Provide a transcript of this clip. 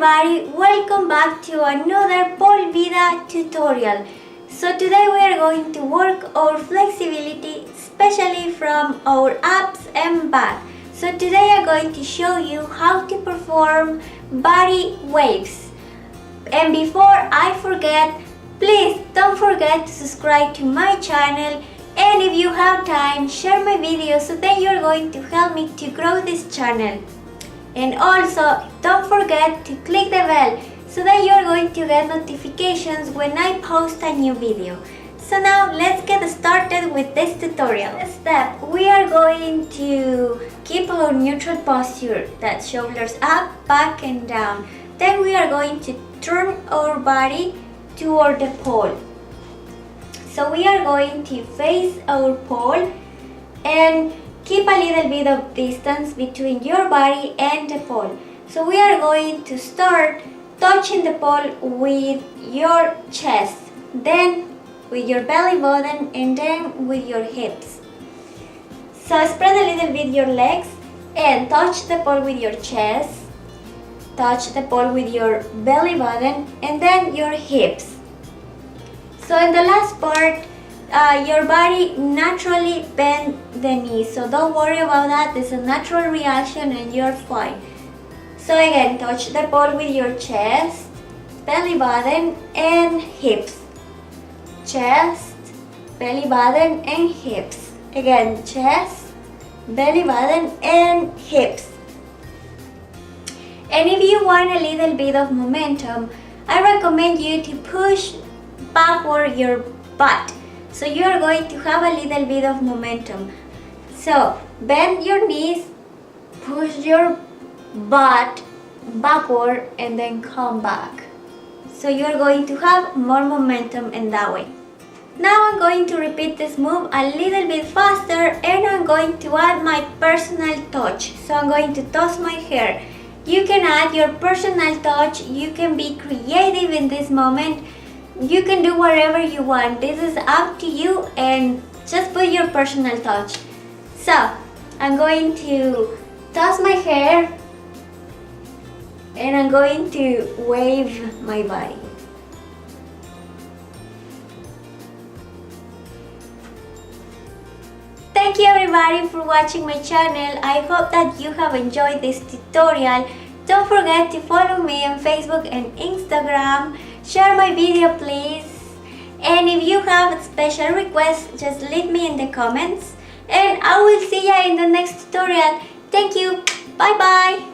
everybody, welcome back to another Pol Vida tutorial. So today we are going to work our flexibility, especially from our abs and back. So today I'm going to show you how to perform body waves. And before I forget, please don't forget to subscribe to my channel, and if you have time, share my videos so that you're going to help me to grow this channel. And also, don't forget to click the bell so that you're going to get notifications when I post a new video. So now let's get started with this tutorial. First step, we are going to keep our neutral posture, that's shoulders up, back and down. Then we are going to turn our body toward the pole. So we are going to face our pole and keep a little bit of distance between your body and the pole. So we are going to start touching the pole with your chest, then with your belly button, and then with your hips. So spread a little bit your legs and touch the pole with your chest, touch the pole with your belly button, and then your hips. So in the last part, your body naturally bends the knees, so don't worry about that. It's a natural reaction and you're fine. So again, touch the pole with your chest, belly button and hips. Chest, belly button and hips. Again, chest, belly button and hips. And if you want a little bit of momentum, I recommend you to push backward your butt. So you are going to have a little bit of momentum. So bend your knees, push your butt backward and then come back. So you are going to have more momentum in that way. Now I'm going to repeat this move a little bit faster, and I'm going to add my personal touch. So I'm going to toss my hair. You can add your personal touch, you can be creative in this moment. You can do whatever you want. This is up to you, and just put your personal touch. So, I'm going to toss my hair and I'm going to wave my body. Thank you everybody for watching my channel. I hope that you have enjoyed this tutorial. Don't forget to follow me on Facebook and Instagram. Share my video please. And if you have special requests, just leave me in the comments. And I will see you in the next tutorial. Thank you. Bye bye.